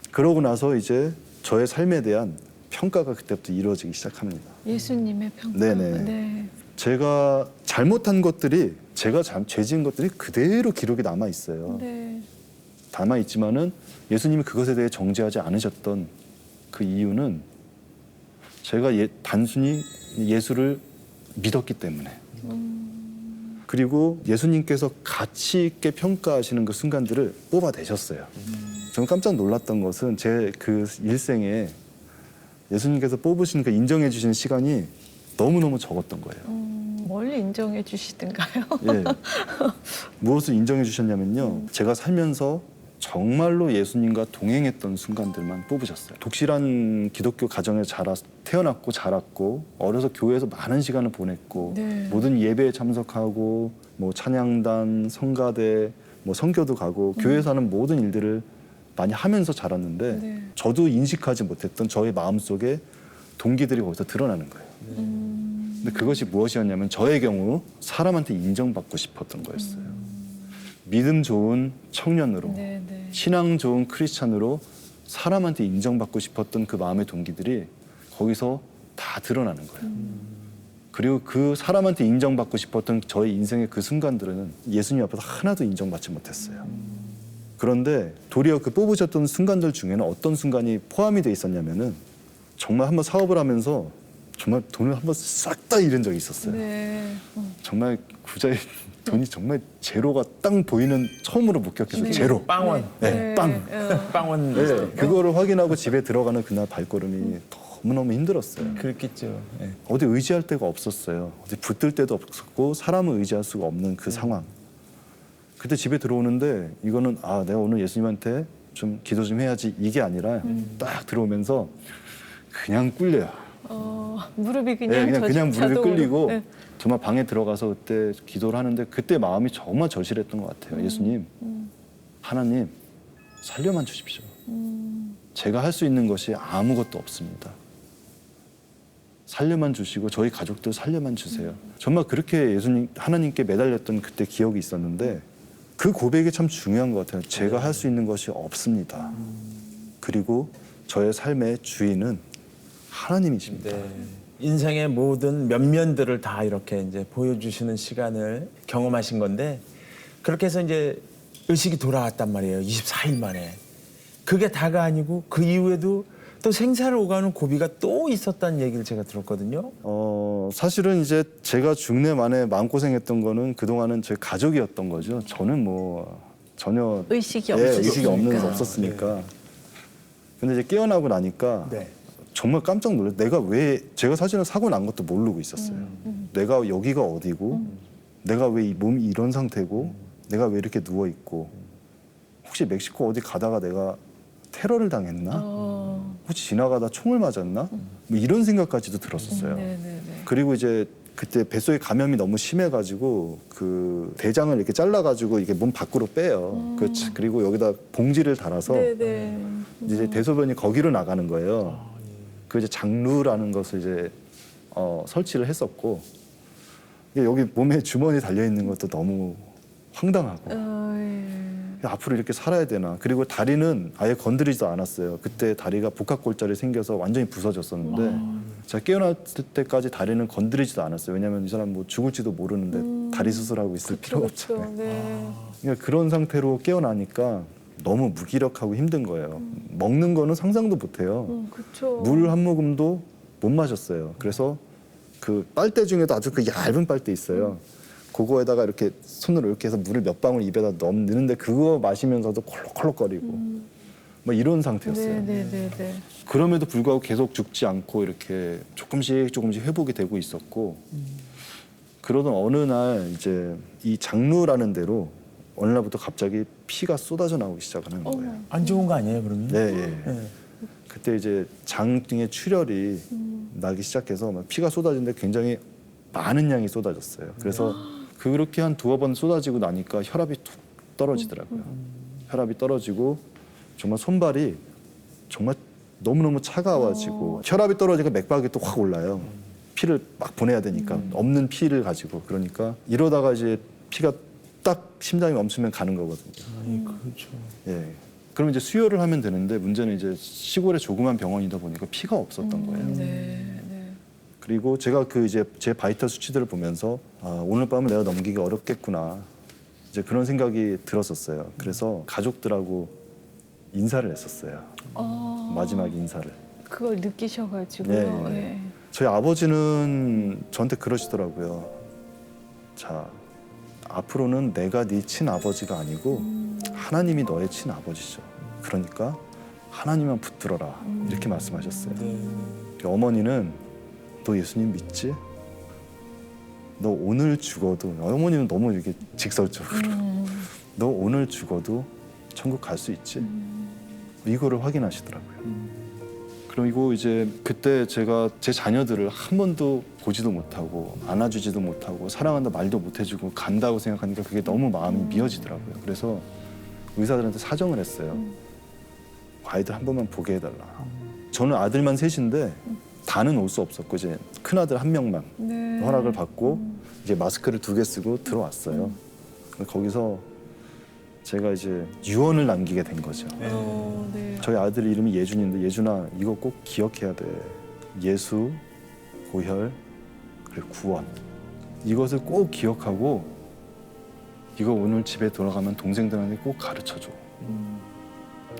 Speaker 3: 그러고 나서 이제 저의 삶에 대한 평가가 그때부터 이루어지기 시작합니다.
Speaker 2: 예수님의 평가.
Speaker 3: 네네.
Speaker 2: 네.
Speaker 3: 제가 잘못한 것들이 제가 죄 지은 것들이 그대로 기록이 남아 있어요.
Speaker 2: 네.
Speaker 3: 남아 있지만은 예수님이 그것에 대해 정죄하지 않으셨던 그 이유는 제가 단순히 예수를 믿었기 때문에 그리고 예수님께서 가치 있게 평가하시는 그 순간들을 뽑아내셨어요. 저는 깜짝 놀랐던 것은 제 그 일생에 예수님께서 뽑으신 그 인정해 주시는 시간이 너무너무 적었던 거예요.
Speaker 2: 뭘 인정해 주시든가요?
Speaker 3: 예. 무엇을 인정해 주셨냐면요. 제가 살면서 정말로 예수님과 동행했던 순간들만 뽑으셨어요. 독실한 기독교 가정에 태어났고 자랐고 어려서 교회에서 많은 시간을 보냈고
Speaker 2: 네.
Speaker 3: 모든 예배에 참석하고 뭐 찬양단, 성가대, 뭐 선교도 가고 교회에서 하는 모든 일들을 많이 하면서 자랐는데
Speaker 2: 네.
Speaker 3: 저도 인식하지 못했던 저의 마음속에 동기들이 거기서 드러나는 거예요. 근데 그것이 무엇이었냐면 저의 경우 사람한테 인정받고 싶었던 거였어요. 믿음 좋은 청년으로
Speaker 2: 네, 네.
Speaker 3: 신앙 좋은 크리스찬으로 사람한테 인정받고 싶었던 그 마음의 동기들이 거기서 다 드러나는 거예요. 그리고 그 사람한테 인정받고 싶었던 저의 인생의 그 순간들은 예수님 앞에서 하나도 인정받지 못했어요. 그런데 도리어 그 뽑으셨던 순간들 중에는 어떤 순간이 포함이 돼 있었냐면은 정말 한번 사업을 하면서 정말 돈을 한번 싹 다 잃은 적이 있었어요.
Speaker 2: 네.
Speaker 3: 정말 구자의 돈이 정말 제로가 딱 보이는 처음으로 목격해서
Speaker 2: 네.
Speaker 3: 제로.
Speaker 1: 빵원.
Speaker 3: 네, 빵.
Speaker 1: 빵원.
Speaker 3: 네, 그거를 확인하고 집에 들어가는 그날 발걸음이 너무너무 힘들었어요.
Speaker 1: 그렇겠죠. 예.
Speaker 3: 어디 의지할 데가 없었어요. 어디 붙들 데도 없었고 사람을 의지할 수가 없는 그 상황. 그때 집에 들어오는데 이거는 내가 오늘 예수님한테 좀 기도 좀 해야지 이게 아니라 딱 들어오면서 그냥 꿀려요.
Speaker 2: 무릎이
Speaker 3: 네,
Speaker 2: 그냥
Speaker 3: 그냥 무릎이
Speaker 2: 자동으로.
Speaker 3: 끌리고
Speaker 2: 네.
Speaker 3: 정말 방에 들어가서 그때 기도를 하는데 그때 마음이 정말 절실했던 것 같아요. 예수님, 하나님 살려만 주십시오. 제가 할 수 있는 것이 아무것도 없습니다. 살려만 주시고 저희 가족들 살려만 주세요. 정말 그렇게 예수님 하나님께 매달렸던 그때 기억이 있었는데 그 고백이 참 중요한 것 같아요. 제가 할 수 있는 것이 없습니다. 그리고 저의 삶의 주인은 하나님이십니다.
Speaker 1: 네. 인생의 모든 면면들을 다 이렇게 이제 보여주시는 시간을 경험하신 건데 그렇게 해서 이제 의식이 돌아왔단 말이에요. 24일 만에. 그게 다가 아니고 그 이후에도 또 생사를 오가는 고비가 또 있었다는 얘기를 제가 들었거든요.
Speaker 3: 사실은 이제 제가 중내 만에 마음고생했던 거는 그동안은 제 가족이었던 거죠. 저는 뭐 전혀
Speaker 2: 의식이
Speaker 3: 의식이
Speaker 2: 없으니까.
Speaker 3: 없었으니까. 근데 이제 깨어나고 나니까
Speaker 1: 네.
Speaker 3: 정말 깜짝 놀랐어요. 제가 사실은 사고 난 것도 모르고 있었어요. 내가 여기가 어디고 내가 왜 이 몸이 이런 상태고 내가 왜 이렇게 누워 있고 혹시 멕시코 어디 가다가 내가 테러를 당했나? 혹시 지나가다 총을 맞았나? 뭐 이런 생각까지도 들었었어요.
Speaker 2: 네네네.
Speaker 3: 그리고 이제 그때 뱃속에 감염이 너무 심해가지고 그 대장을 이렇게 잘라가지고 이게 몸 밖으로 빼요. 그리고 여기다 봉지를 달아서
Speaker 2: 네네.
Speaker 3: 이제 대소변이 거기로 나가는 거예요. 그 이제 장루라는 것을 이제 설치를 했었고 이게 여기 몸에 주머니 달려 있는 것도 너무 황당하고 앞으로 이렇게 살아야 되나. 그리고 다리는 아예 건드리지도 않았어요. 그때 다리가 복합골절이 생겨서 완전히 부서졌었는데 제가 깨어났을 때까지 다리는 건드리지도 않았어요. 왜냐하면 이 사람 뭐 죽을지도 모르는데 다리 수술하고 있을 필요가 없잖아요.
Speaker 2: 네.
Speaker 3: 그러니까 그런 상태로 깨어나니까 너무 무기력하고 힘든 거예요. 먹는 거는 상상도 못해요.
Speaker 2: 그렇죠.
Speaker 3: 물 한 모금도 못 마셨어요. 그래서 그 빨대 중에도 아주 그 얇은 빨대 있어요. 그거에다가 이렇게 손으로 이렇게 해서 물을 몇 방울 입에다 넣는데 그거 마시면서도 콜록콜록거리고 뭐 이런 상태였어요.
Speaker 2: 네네네.
Speaker 3: 그럼에도 불구하고 계속 죽지 않고 이렇게 조금씩 회복이 되고 있었고 그러던 어느 날 이제 이 장루라는 데로 어느 날부터 갑자기 피가 쏟아져 나오기 시작을 하는 거예요.
Speaker 1: 안 좋은 거 아니에요, 그러면?
Speaker 3: 네, 예.
Speaker 1: 네.
Speaker 3: 그때 이제 장 등에 출혈이 나기 시작해서 막 피가 쏟아지는데 굉장히 많은 양이 쏟아졌어요. 그래서 그렇게 한 두어 번 쏟아지고 나니까 혈압이 툭 떨어지더라고요. 혈압이 떨어지고 정말 손발이 정말 너무너무 차가워지고 혈압이 떨어지니까 맥박이 또 확 올라요. 피를 막 보내야 되니까 없는 피를 가지고 그러니까 이러다가 이제 피가 딱 심장이 멈추면 가는 거거든요.
Speaker 1: 그렇죠.
Speaker 3: 예. 그럼 이제 수혈을 하면 되는데 문제는 이제 시골의 조그만 병원이다 보니까 피가 없었던 거예요.
Speaker 2: 네.
Speaker 3: 그리고 제가 그 이제 제 바이탈 수치들을 보면서 아, 오늘 밤은 내가 넘기기 어렵겠구나. 이제 그런 생각이 들었었어요. 그래서 가족들하고 인사를 했었어요. 마지막 인사를.
Speaker 2: 그걸 느끼셔가지고요.
Speaker 3: 네.
Speaker 2: 네.
Speaker 3: 저희 아버지는 저한테 그러시더라고요. 자, 앞으로는 내가 네 친아버지가 아니고 하나님이 너의 친아버지죠. 그러니까 하나님만 붙들어라. 이렇게 말씀하셨어요. 어머니는 너 예수님 믿지? 너 오늘 죽어도 어머니는 너무 이렇게 직설적으로 너 오늘 죽어도 천국 갈 수 있지? 이거를 확인하시더라고요. 그리고 이제 그때 제가 제 자녀들을 한 번도 보지도 못하고 안아주지도 못하고 사랑한다 말도 못해주고 간다고 생각하니까 그게 너무 마음이 미어지더라고요. 그래서 의사들한테 사정을 했어요. 아이들 한 번만 보게 해달라. 저는 아들만 셋인데 다는 올 수 없었고 이제 큰 아들 한 명만
Speaker 2: 네.
Speaker 3: 허락을 받고 이제 마스크를 2개 쓰고 들어왔어요. 거기서 제가 이제 유언을 남기게 된 거죠.
Speaker 2: 네.
Speaker 3: 저희 아들 이름이 예준인데 예준아 이거 꼭 기억해야 돼. 예수, 고혈, 그리고 구원. 이것을 꼭 기억하고 이거 오늘 집에 돌아가면 동생들한테 꼭 가르쳐줘.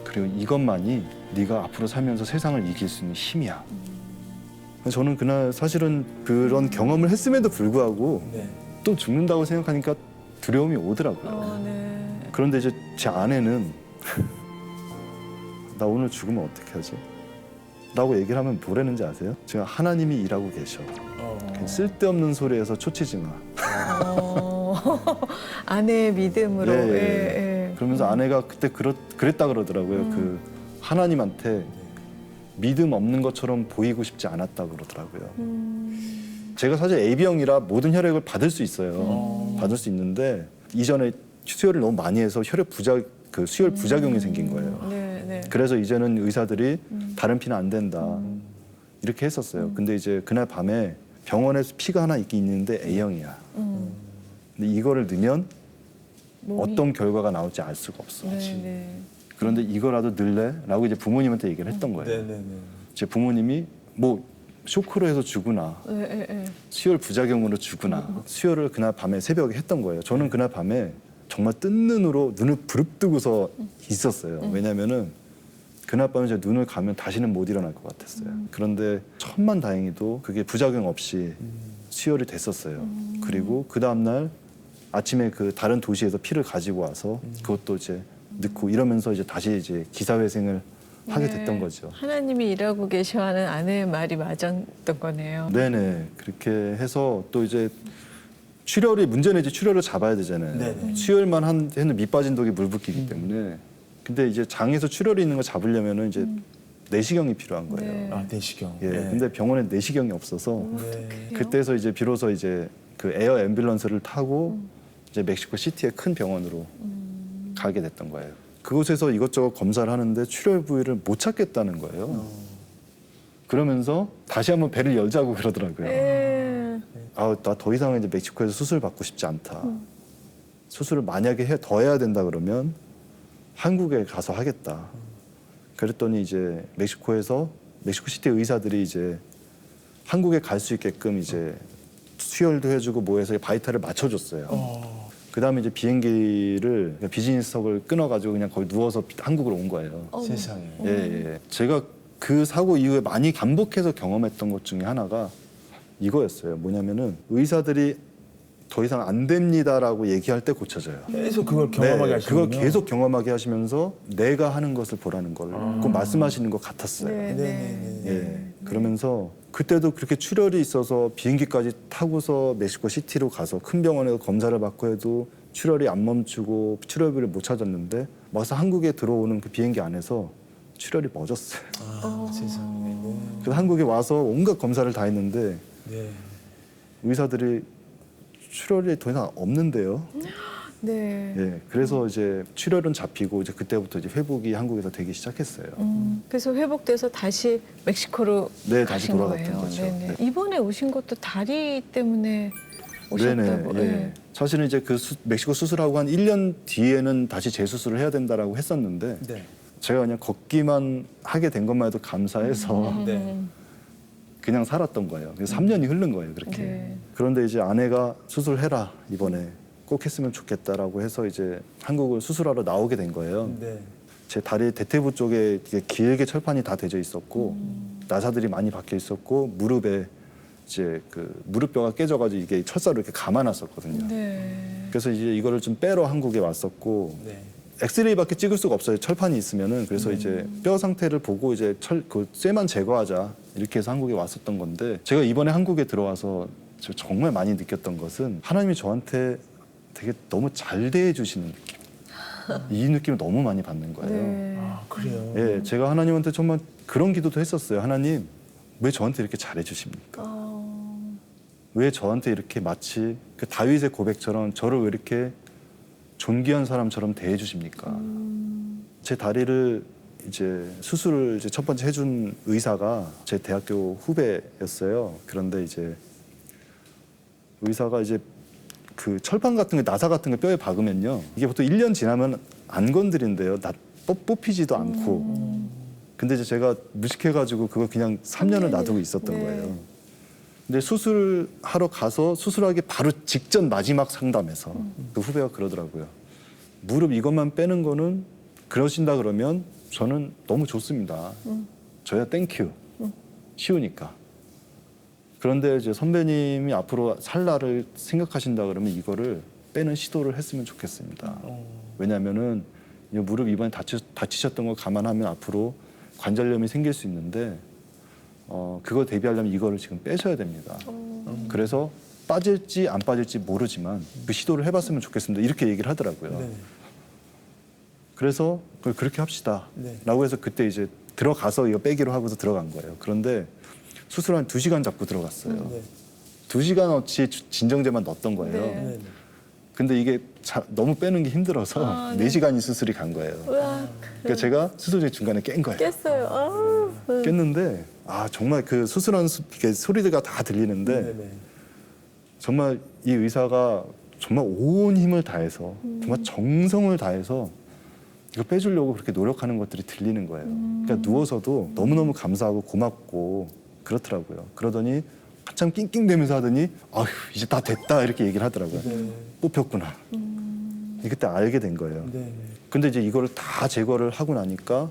Speaker 3: 그리고 이것만이 네가 앞으로 살면서 세상을 이길 수 있는 힘이야. 저는 그날 사실은 그런 경험을 했음에도 불구하고
Speaker 1: 네.
Speaker 3: 또 죽는다고 생각하니까 두려움이 오더라고요.
Speaker 2: 네.
Speaker 3: 그런데 이제 제 아내는 나 오늘 죽으면 어떻게 하지? 라고 얘기를 하면 뭐라는지 아세요? 제가 하나님이 일하고 계셔. 쓸데없는 소리에서 초치지 마.
Speaker 2: 아내의 믿음으로.
Speaker 3: 예, 예.
Speaker 2: 예, 예.
Speaker 3: 그러면서 아내가 그때 그랬다 그러더라고요. 그 하나님한테 믿음 없는 것처럼 보이고 싶지 않았다 그러더라고요. 제가 사실 AB형이라 모든 혈액을 받을 수 있어요. 받을 수 있는데 이전에 수혈을 너무 많이 해서 수혈 부작용이 생긴 거예요.
Speaker 2: 네.
Speaker 3: 그래서 이제는 의사들이 다른 피는 안 된다 이렇게 했었어요. 근데 이제 그날 밤에 병원에서 피가 하나 있긴 있는데 A형이야. 근데 이거를 넣으면 어떤 결과가 나올지 알 수가 없어.
Speaker 2: 네.
Speaker 3: 그런데 이거라도 넣을래? 라고 이제 부모님한테 얘기를 했던 거예요.
Speaker 1: 네네네.
Speaker 3: 제 부모님이 뭐 쇼크로 해서 죽으나
Speaker 2: 네.
Speaker 3: 수혈 부작용으로 죽으나 수혈을 그날 밤에 새벽에 했던 거예요. 저는 그날 밤에 정말 뜬 눈으로 눈을 부릅뜨고서 있었어요. 왜냐면은 그날 밤에 제 눈을 감으면 다시는 못 일어날 것 같았어요. 그런데 천만다행히도 그게 부작용 없이 수혈이 됐었어요. 그리고 그 다음날 아침에 그 다른 도시에서 피를 가지고 와서 그것도 이제 넣고 이러면서 이제 다시 이제 기사회생을 하게 됐던 거죠.
Speaker 2: 하나님이 일하고 계셔 하는 아내의 말이 맞았던 거네요.
Speaker 3: 네네. 그렇게 해서 또 이제 문제는 이제 출혈을 잡아야 되잖아요.
Speaker 1: 네네.
Speaker 3: 수혈만 해는 밑 빠진 독에 물 붓기이기 때문에. 근데 이제 장에서 출혈이 있는 거 잡으려면은 이제 내시경이 필요한 거예요.
Speaker 2: 네.
Speaker 1: 아, 내시경.
Speaker 3: 예.
Speaker 1: 네.
Speaker 3: 근데 병원에 내시경이 없어서
Speaker 1: 네.
Speaker 3: 그때서 이제 비로소 이제 그 에어 앰뷸런스를 타고 이제 멕시코 시티의 큰 병원으로 가게 됐던 거예요. 그곳에서 이것저것 검사를 하는데 출혈 부위를 못 찾겠다는 거예요. 그러면서 다시 한번 배를 열자고 그러더라고요.
Speaker 2: 네.
Speaker 3: 아, 나 더 이상 이제 멕시코에서 수술 받고 싶지 않다. 수술을 만약에 더 해야 된다 그러면 한국에 가서 하겠다. 그랬더니 이제 멕시코 시티 의사들이 이제 한국에 갈 수 있게끔 이제 수혈도 해주고 뭐 해서 바이탈을 맞춰줬어요. 그 다음에 이제 비행기를 비즈니스석을 끊어가지고 그냥 거기 누워서 한국으로 온 거예요.
Speaker 1: 세상에.
Speaker 3: 예. 제가 그 사고 이후에 많이 반복해서 경험했던 것 중에 하나가 이거였어요. 뭐냐면은 의사들이 더 이상 안 됩니다라고 얘기할 때 고쳐져요.
Speaker 1: 계속 그걸 경험하게 하시군요.
Speaker 3: 그거 계속 경험하게 하시면서 내가 하는 것을 보라는 걸 꼭 말씀하시는 것 같았어요.
Speaker 2: 네.
Speaker 3: 예. 그러면서 그때도 그렇게 출혈이 있어서 비행기까지 타고서 멕시코 시티로 가서 큰 병원에서 검사를 받고 해도 출혈이 안 멈추고 출혈비를 못 찾았는데 막상 한국에 들어오는 그 비행기 안에서 출혈이 멎었어요.
Speaker 1: 세상에. 네.
Speaker 3: 그래서 한국에 와서 온갖 검사를 다 했는데
Speaker 1: 네.
Speaker 3: 의사들이 출혈이 더 이상 없는데요.
Speaker 2: 네.
Speaker 3: 예, 그래서 이제 출혈은 잡히고 이제 그때부터 이제 회복이 한국에서 되기 시작했어요.
Speaker 2: 그래서 회복돼서 다시 멕시코로
Speaker 3: 네, 다시
Speaker 2: 가신
Speaker 3: 돌아갔던
Speaker 2: 거예요.
Speaker 3: 거죠.
Speaker 2: 네네.
Speaker 3: 네.
Speaker 2: 이번에 오신 것도 다리 때문에 오셨다고.
Speaker 3: 네네. 예. 사실은 이제 그 멕시코 수술하고 한 1년 뒤에는 다시 재수술을 해야 된다라고 했었는데
Speaker 1: 네.
Speaker 3: 제가 그냥 걷기만 하게 된 것만 해도 감사해서
Speaker 1: 네.
Speaker 3: 그냥 살았던 거예요. 그래서 3년이 흐른 거예요, 그렇게.
Speaker 2: 네.
Speaker 3: 그런데 이제 아내가 수술해라 이번에 꼭 했으면 좋겠다라고 해서 이제 한국을 수술하러 나오게 된 거예요.
Speaker 1: 네.
Speaker 3: 제 다리 대퇴부 쪽에 이게 길게 철판이 다 대져 있었고 나사들이 많이 박혀 있었고 무릎에 이제 그 무릎뼈가 깨져가지고 이게 철사로 이렇게 감아놨었거든요.
Speaker 2: 네.
Speaker 3: 그래서 이제 이거를 좀 빼러 한국에 왔었고
Speaker 1: 네.
Speaker 3: 엑스레이밖에 찍을 수가 없어요. 철판이 있으면은. 그래서 이제 뼈 상태를 보고 이제 그 쇠만 제거하자 이렇게 해서 한국에 왔었던 건데 제가 이번에 한국에 들어와서 저 정말 많이 느꼈던 것은 하나님이 저한테 되게 너무 잘 대해주시는 느낌. 이 느낌을 너무 많이 받는 거예요.
Speaker 2: 네.
Speaker 1: 아, 그래요.
Speaker 3: 예, 제가 하나님한테 정말 그런 기도도 했었어요. 하나님, 왜 저한테 이렇게 잘해주십니까? 왜 저한테 이렇게 마치 그 다윗의 고백처럼 저를 왜 이렇게 존귀한 사람처럼 대해주십니까? 제 다리를 이제 수술을 이제 첫 번째 해준 의사가 제 대학교 후배였어요. 그런데 이제 의사가 이제 그 철판 같은 게 나사 같은 게 뼈에 박으면요. 이게 보통 1년 지나면 안 건드린대요. 뽑히지도 않고. 근데 이제 제가 무식해가지고 그거 그냥 3년을 놔두고 있었던
Speaker 2: 네.
Speaker 3: 거예요. 근데 수술하러 가서 수술하기 바로 직전 마지막 상담에서 그 후배가 그러더라고요. 무릎 이것만 빼는 거는 그러신다 그러면 저는 너무 좋습니다. 저야 땡큐. 쉬우니까. 그런데 이제 선배님이 앞으로 살 날을 생각하신다 그러면 이거를 빼는 시도를 했으면 좋겠습니다. 왜냐하면은 이 무릎 이번에 다치셨던 거 감안하면 앞으로 관절염이 생길 수 있는데 그거 대비하려면 이거를 지금 빼셔야 됩니다. 그래서 빠질지 안 빠질지 모르지만 그 시도를 해봤으면 좋겠습니다. 이렇게 얘기를 하더라고요.
Speaker 1: 네.
Speaker 3: 그래서 그걸 그렇게 합시다.
Speaker 1: 네.
Speaker 3: 라고 해서 그때 이제 들어가서 이거 빼기로 하고서 들어간 거예요. 그런데 수술 한 2시간 잡고 들어갔어요.
Speaker 1: 네.
Speaker 3: 2시간어치 진정제만 넣었던 거예요.
Speaker 2: 네.
Speaker 1: 네.
Speaker 3: 근데 이게 너무 빼는 게 힘들어서
Speaker 2: 아, 네.
Speaker 3: 4시간이 수술이 간 거예요.
Speaker 2: 으악.
Speaker 3: 그러니까 제가 수술 중간에 깬 거예요.
Speaker 2: 깼어요.
Speaker 3: 깼는데 정말 그 수술하는 이렇게 소리가 다 들리는데
Speaker 1: 네. 네.
Speaker 3: 정말 이 의사가 정말 온 힘을 다해서 정말 정성을 다해서 이거 빼주려고 그렇게 노력하는 것들이 들리는 거예요. 그러니까 누워서도 너무너무 감사하고 고맙고 그렇더라고요. 그러더니 한참 낑낑대면서 하더니 아휴 이제 다 됐다 이렇게 얘기를 하더라고요.
Speaker 1: 네.
Speaker 3: 뽑혔구나. 그때 알게 된 거예요.
Speaker 1: 네.
Speaker 3: 근데 이제 이거를 다 제거를 하고 나니까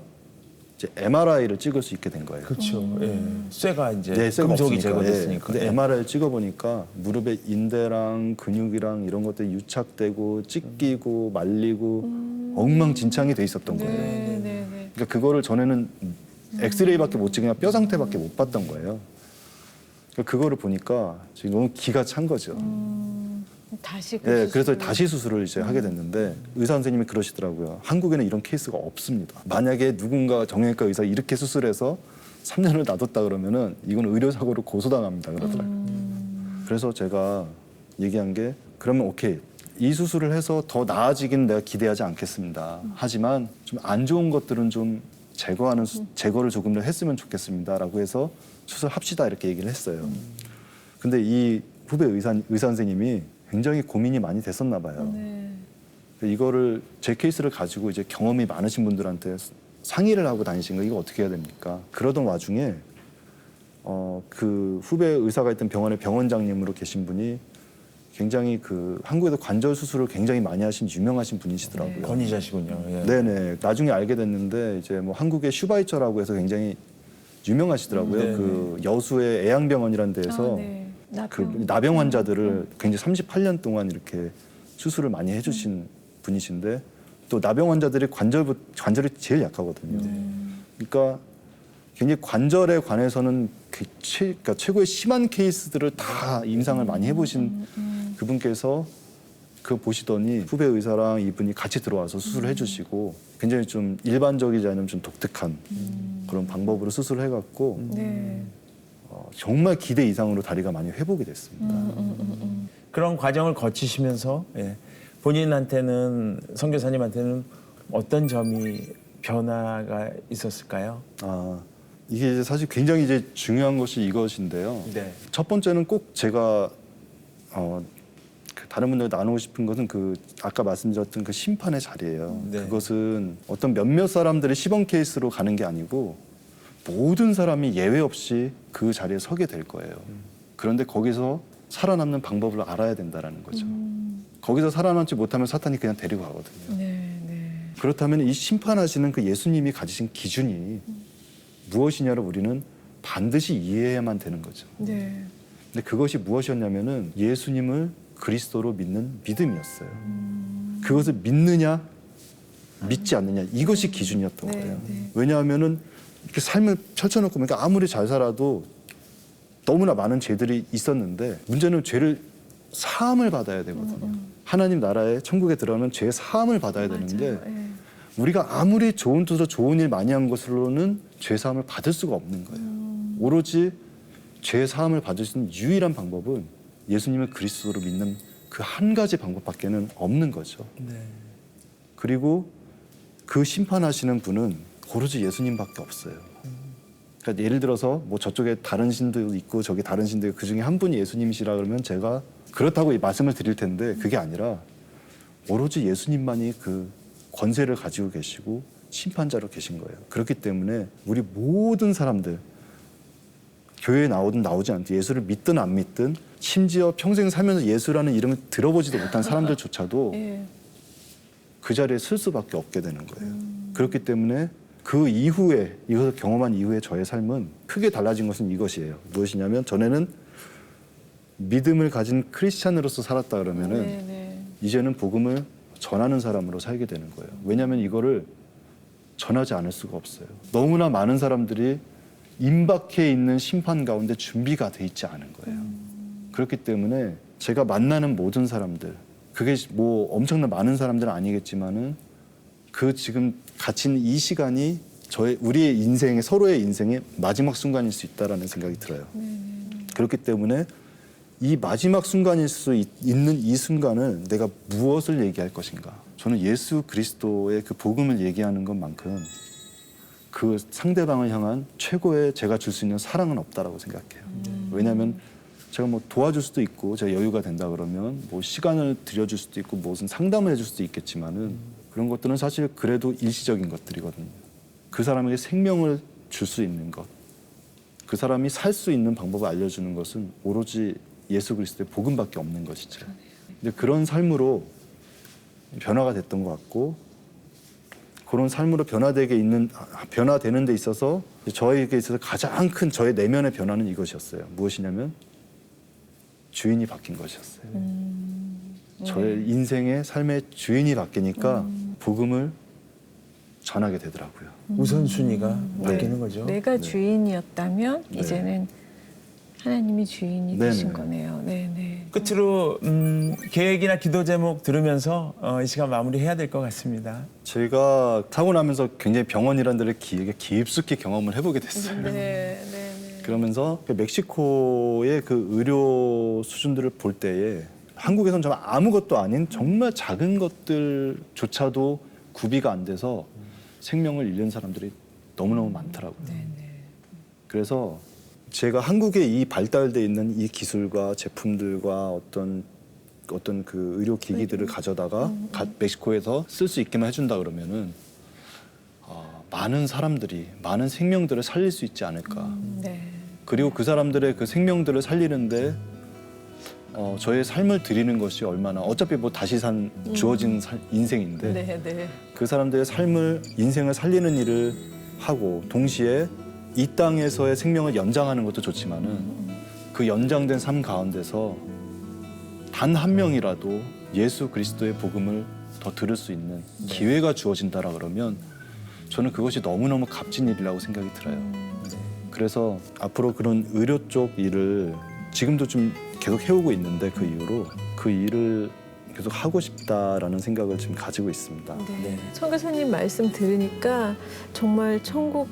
Speaker 3: 이제 MRI를 찍을 수 있게 된 거예요.
Speaker 1: 그렇죠. 예. 쇠가 이제
Speaker 3: 네, 쇠가
Speaker 1: 금속이
Speaker 3: 없으니까.
Speaker 1: 제거됐으니까.
Speaker 3: 근데
Speaker 1: 예.
Speaker 3: MRI를 찍어보니까 무릎에 인대랑 근육이랑 이런 것들이 유착되고 찢기고 말리고 엉망진창이 돼 있었던 거예요.
Speaker 2: 네.
Speaker 3: 그러니까 그거를 전에는 엑스레이밖에 못 찍으면 뼈 상태밖에 못 봤던 거예요. 그러니까 그거를 보니까 지금 너무 기가 찬 거죠.
Speaker 2: 다시
Speaker 3: 네, 그래서 다시 수술을 이제 하게 됐는데 의사 선생님이 그러시더라고요. 한국에는 이런 케이스가 없습니다. 만약에 누군가 정형외과 의사 이렇게 수술해서 3년을 놔뒀다 그러면은 이건 의료사고로 고소당합니다 그러더라고요. 그래서 제가 얘기한 게 그러면 오케이. 이 수술을 해서 더 나아지기는 내가 기대하지 않겠습니다. 하지만 좀 안 좋은 것들은 좀 제거를 조금 더 했으면 좋겠습니다라고 해서 수술합시다 이렇게 얘기를 했어요. 근데 이 후배 의사 선생님이 굉장히 고민이 많이 됐었나 봐요.
Speaker 2: 네.
Speaker 3: 이거를 제 케이스를 가지고 이제 경험이 많으신 분들한테 상의를 하고 다니신 거 이거 어떻게 해야 됩니까? 그러던 와중에 그 후배 의사가 있던 병원의 병원장님으로 계신 분이 굉장히 그 한국에서 관절 수술을 굉장히 많이 하신 유명하신 분이시더라고요.
Speaker 1: 권위자시군요. 예.
Speaker 3: 네네. 나중에 알게 됐는데 이제 뭐 한국의 슈바이처라고 해서 굉장히 유명하시더라고요.
Speaker 1: 네.
Speaker 3: 그 여수의 애양병원이라는 데에서
Speaker 2: 네.
Speaker 3: 나병 환자들을 굉장히 38년 동안 이렇게 수술을 많이 해주신 분이신데 또 나병 환자들이 관절이 제일 약하거든요. 그러니까 굉장히 관절에 관해서는 그러니까 최고의 심한 케이스들을 다 임상을 많이 해보신 그분께서 그 보시더니 후배 의사랑 이분이 같이 들어와서 수술을 해주시고 굉장히 좀 일반적이지 않은 좀 독특한 그런 방법으로 수술을 해갖고
Speaker 2: 네.
Speaker 3: 정말 기대 이상으로 다리가 많이 회복이 됐습니다.
Speaker 1: 그런 과정을 거치시면서 예, 본인한테는 선교사님한테는 어떤 점이 변화가 있었을까요?
Speaker 3: 이게 이제 사실 굉장히 이제 중요한 것이 이것인데요.
Speaker 1: 네.
Speaker 3: 첫 번째는 꼭 제가 그 다른 분들과 나누고 싶은 것은 그 아까 말씀드렸던 그 심판의 자리예요.
Speaker 1: 네.
Speaker 3: 그것은 어떤 몇몇 사람들의 시범 케이스로 가는 게 아니고 모든 사람이 예외 없이 그 자리에 서게 될 거예요. 그런데 거기서 살아남는 방법을 알아야 된다라는 거죠. 거기서 살아남지 못하면 사탄이 그냥 데리고 가거든요.
Speaker 2: 네, 네.
Speaker 3: 그렇다면 이 심판하시는 그 예수님이 가지신 기준이 무엇이냐를 우리는 반드시 이해해야만 되는 거죠.
Speaker 2: 네.
Speaker 3: 근데 그것이 무엇이었냐면은 예수님을 그리스도로 믿는 믿음이었어요. 그것을 믿느냐 믿지 않느냐 이것이 기준이었던
Speaker 2: 네,
Speaker 3: 거예요.
Speaker 2: 네.
Speaker 3: 왜냐하면은 이렇게 삶을 펼쳐놓고 보니까 아무리 잘 살아도 너무나 많은 죄들이 있었는데 문제는 죄를 사함을 받아야 되거든요. 하나님 나라에 천국에 들어가면 죄 사함을 받아야 되는데
Speaker 2: 맞아요. 네.
Speaker 3: 우리가 아무리 좋은 뜻으로 좋은 일 많이 한 것으로는 죄 사함을 받을 수가 없는 거예요. 오로지 죄 사함을 받을 수 있는 유일한 방법은 예수님을 그리스도로 믿는 그 한 가지 방법밖에는 없는 거죠.
Speaker 1: 네.
Speaker 3: 그리고 그 심판하시는 분은 오로지 예수님밖에 없어요. 그러니까 예를 들어서 뭐 저쪽에 다른 신도 있고 저기 다른 신도 있고 그 중에 한 분이 예수님이시라 그러면 제가 그렇다고 이 말씀을 드릴 텐데 그게 아니라 오로지 예수님만이 그 권세를 가지고 계시고 심판자로 계신 거예요. 그렇기 때문에 우리 모든 사람들 교회에 나오든 나오지 않든 예수를 믿든 안 믿든 심지어 평생 살면서 예수라는 이름을 들어보지도 못한 사람들조차도
Speaker 2: 예.
Speaker 3: 그 자리에 쓸 수밖에 없게 되는 거예요. 그렇기 때문에 그 이후에 이것을 경험한 이후에 저의 삶은 크게 달라진 것은 이것이에요. 무엇이냐면 전에는 믿음을 가진 크리스찬으로서 살았다 그러면은
Speaker 2: 네, 네.
Speaker 3: 이제는 복음을 전하는 사람으로 살게 되는 거예요. 왜냐하면 이거를 전하지 않을 수가 없어요. 너무나 많은 사람들이 임박해 있는 심판 가운데 준비가 돼 있지 않은 거예요. 그렇기 때문에 제가 만나는 모든 사람들, 그게 뭐 엄청난 많은 사람들은 아니겠지만은 그 지금 갇힌 이 시간이 우리의 인생의 서로의 인생의 마지막 순간일 수 있다라는 생각이 들어요. 그렇기 때문에 이 마지막 순간일 수 있는 이 순간을 내가 무엇을 얘기할 것인가? 저는 예수 그리스도의 그 복음을 얘기하는 것만큼 그 상대방을 향한 최고의 제가 줄 수 있는 사랑은 없다라고 생각해요. 왜냐하면 제가 뭐 도와줄 수도 있고 제가 여유가 된다 그러면 뭐 시간을 들여줄 수도 있고 무슨 상담을 해줄 수도 있겠지만은 그런 것들은 사실 그래도 일시적인 것들이거든요. 그 사람에게 생명을 줄 수 있는 것, 그 사람이 살 수 있는 방법을 알려주는 것은 오로지 예수 그리스도의 복음밖에 없는 것이죠. 근데 그런 삶으로 변화가 됐던 것 같고 그런 삶으로 변화되는 데 있어서 저에게 있어서 가장 큰 저의 내면의 변화는 이것이었어요. 무엇이냐면 주인이 바뀐 것이었어요. 저의 인생의 삶의 주인이 바뀌니까 복음을 전하게 되더라고요.
Speaker 1: 우선순위가 바뀌는
Speaker 2: 네.
Speaker 1: 거죠.
Speaker 2: 내가 주인이었다면
Speaker 3: 네.
Speaker 2: 이제는 하나님이 주인이
Speaker 3: 네네.
Speaker 2: 되신 거네요. 네, 네.
Speaker 1: 끝으로 계획이나 기도 제목 들으면서 이 시간 마무리해야 될 것 같습니다.
Speaker 3: 제가 타고 나면서 굉장히 병원이라는 데를 깊숙이 경험을 해보게 됐어요.
Speaker 2: 네, 네, 네.
Speaker 3: 그러면서 그 멕시코의 그 의료 수준들을 볼 때에 한국에서는 정말 아무것도 아닌 정말 작은 것들조차도 구비가 안 돼서 생명을 잃는 사람들이 너무너무 많더라고요.
Speaker 2: 네, 네.
Speaker 3: 그래서 제가 한국에 이 발달돼 있는 이 기술과 제품들과 어떤 그 의료 기기들을 가져다가 멕시코에서 쓸 수 있게만 해준다 그러면은 많은 사람들이 많은 생명들을 살릴 수 있지 않을까.
Speaker 2: 네.
Speaker 3: 그리고 그 사람들의 그 생명들을 살리는데 저의 삶을 드리는 것이 얼마나 어차피 뭐 다시 주어진 인생인데
Speaker 2: 네, 네.
Speaker 3: 그 사람들의 인생을 살리는 일을 하고 동시에 이 땅에서의 생명을 연장하는 것도 좋지만은 그 연장된 삶 가운데서 단 한 명이라도 예수 그리스도의 복음을 더 들을 수 있는 기회가 주어진다라 그러면 저는 그것이 너무너무 값진 일이라고 생각이 들어요. 그래서 앞으로 그런 의료 쪽 일을 지금도 좀 계속 해오고 있는데 그 이후로 그 일을 계속 하고 싶다라는 생각을 지금 가지고 있습니다.
Speaker 2: 네. 청교사님 말씀 들으니까 정말 천국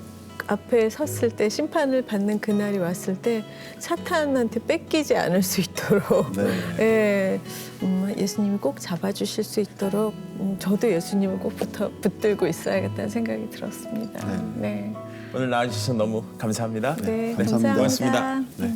Speaker 2: 앞에 섰을 때 심판을 받는 그날이 왔을 때 사탄한테 뺏기지 않을 수 있도록
Speaker 3: 네.
Speaker 2: 예, 예수님이 꼭 잡아주실 수 있도록 저도 예수님을 꼭 붙들고 있어야겠다는 생각이 들었습니다. 네.
Speaker 1: 오늘 나와주셔서 너무 감사합니다.
Speaker 2: 네,
Speaker 3: 감사합니다.
Speaker 2: 감사합니다.
Speaker 1: 고맙습니다.
Speaker 3: 네.